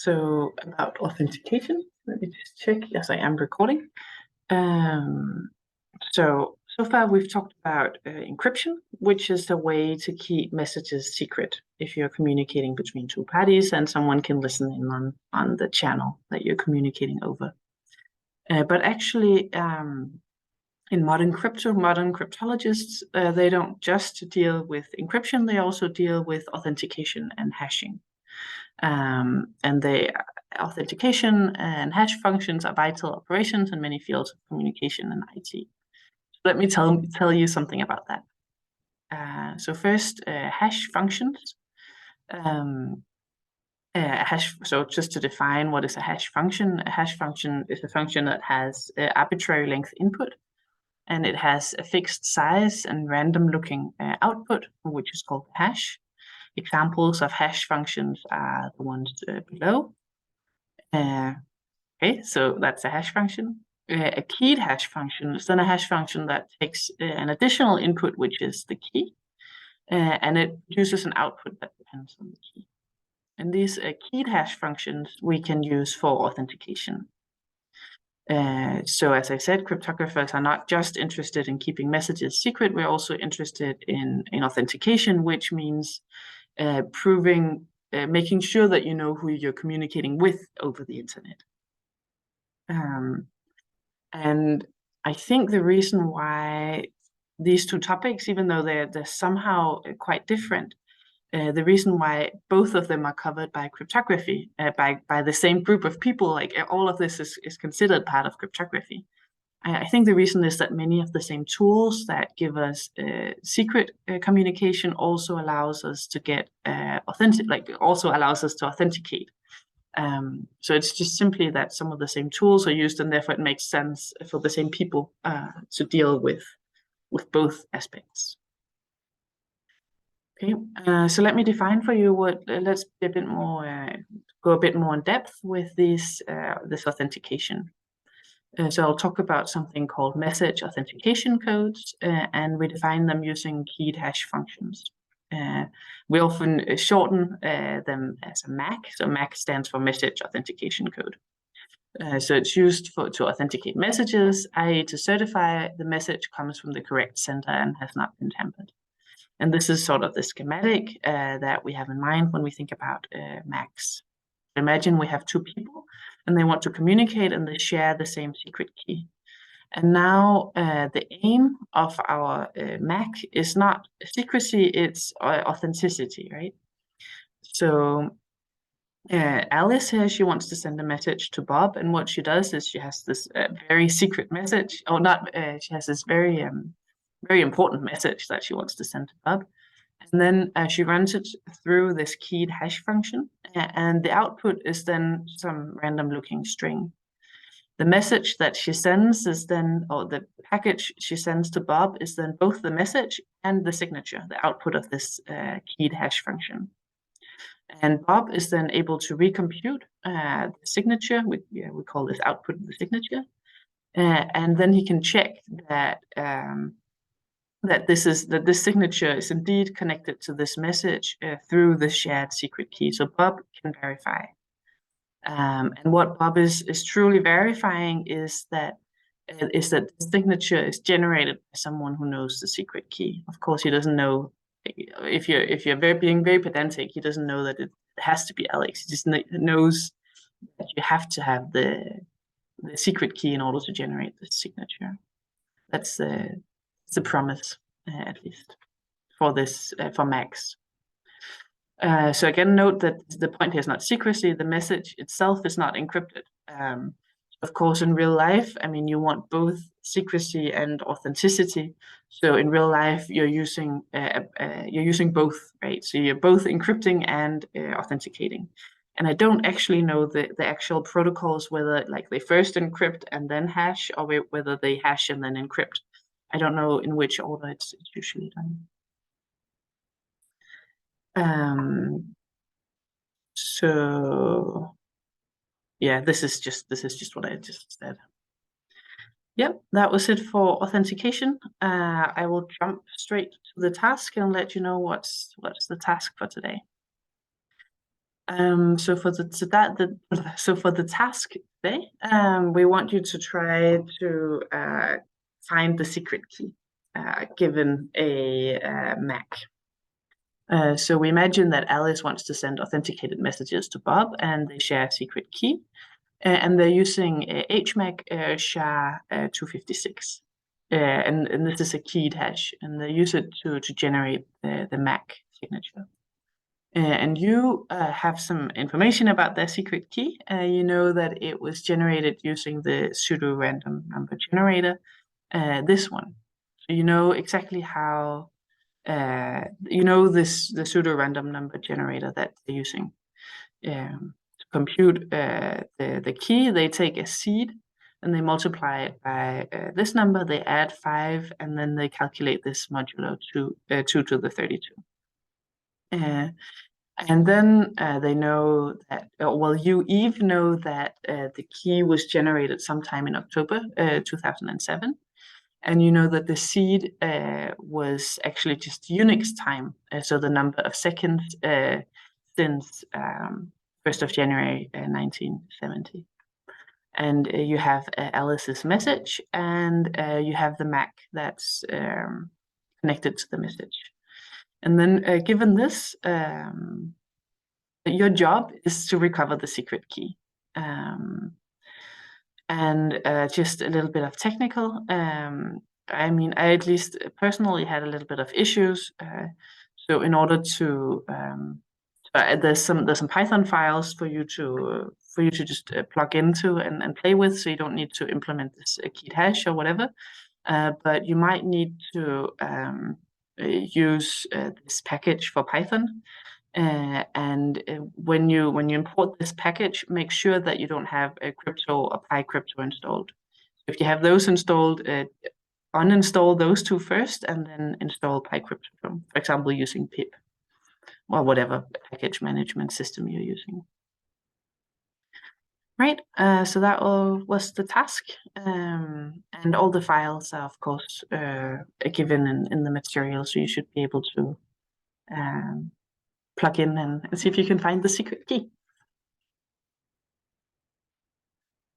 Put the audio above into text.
So about authentication, let me just check. Yes, I am recording. So far we've talked about encryption, which is a way to keep messages secret if you're communicating between two parties and someone can listen in on the channel that you're communicating over. But actually, in modern cryptologists, they don't just deal with encryption, they also deal with authentication and hashing. And authentication and hash functions are vital operations in many fields of communication and IT. Let me tell you something about that. So first, hash functions. So just to define what is a hash function is a function that has arbitrary length input, and it has a fixed size and random looking output, which is called hash. Examples of hash functions are the ones below. Okay, so that's a hash function. A keyed hash function is then a hash function that takes an additional input, which is the key, and it produces an output that depends on the key. And these keyed hash functions we can use for authentication. So as I said, cryptographers are not just interested in keeping messages secret, we're also interested in authentication, which means making sure that you know who you're communicating with over the internet. And I think the reason why these two topics, even though they're somehow quite different, the reason why both of them are covered by cryptography, by the same group of people, like all of this is considered part of cryptography. I think the reason is that many of the same tools that give us secret communication also allows us to get also allows us to authenticate. So it's just simply that some of the same tools are used, and therefore it makes sense for the same people to deal with both aspects. Okay, so let me define for you let's be a bit more, go a bit more in depth with this authentication. So I'll talk about something called message authentication codes, and we define them using keyed hash functions. We often shorten them as a MAC. So MAC stands for message authentication code. So it's used to authenticate messages, i.e. to certify the message comes from the correct sender and has not been tampered. And this is sort of the schematic that we have in mind when we think about MACs. Imagine we have two people and they want to communicate and they share the same secret key. And now the aim of our MAC is not secrecy, it's authenticity, right? So Alice here, she wants to send a message to Bob, and what she does is she has this very secret message, or not, she has this very important message that she wants to send to Bob. And then she runs it through this keyed hash function, and the output is then some random looking string. The message that she sends is then, or the package she sends to Bob is then both the message and the signature, the output of this keyed hash function. And Bob is then able to recompute the signature, we call this output of the signature, and then he can check that this signature is indeed connected to this message through the shared secret key. So Bob can verify. And what Bob is truly verifying is that the signature is generated by someone who knows the secret key. Of course, he doesn't know, if you're being very pedantic, he doesn't know that it has to be Alex. He just knows that you have to have the secret key in order to generate the signature. That's the promise, at least for this for Macs. So again, note that the point here is not secrecy. The message itself is not encrypted. Of course, in real life, I mean, you want both secrecy and authenticity. So in real life, you're using both, right? So you're both encrypting and authenticating. And I don't actually know the actual protocols, whether like they first encrypt and then hash, or whether they hash and then encrypt. I don't know in which order it's usually done. So yeah, this is just what I just said. Yep, that was it for authentication. I will jump straight to the task and let you know what's the task for today. So for the task today, we want you to try to find the secret key given a Mac. So we imagine that Alice wants to send authenticated messages to Bob, and they share a secret key, and they're using HMAC SHA-256, and this is a keyed hash, and they use it to generate the Mac signature. And you have some information about their secret key. You know that it was generated using the pseudo-random number generator, this one. So you know exactly how, the pseudo-random number generator that they're using. To compute the key, they take a seed and they multiply it by this number, they add 5, and then they calculate this modulo to 2 to the 32. And then they know that, Eve know that the key was generated sometime in October 2007. And you know that the seed was actually just Unix time, so the number of seconds since 1st of January 1970. And you have Alice's message, and you have the Mac that's connected to the message. And then given this, your job is to recover the secret key. And just a little bit of technical. I mean, I at least personally had a little bit of issues. So in order to, there's some Python files for you to just plug into and play with. So you don't need to implement this keyed hash or whatever. But you might need to use this package for Python. And when you import this package, make sure that you don't have a crypto or PyCrypto installed. If you have those installed, uninstall those two first, and then install PyCrypto, for example, using pip or whatever package management system you're using. Right, so that was the task, and all the files are, of course, given in the material, so you should be able to plug in and see if you can find the secret key.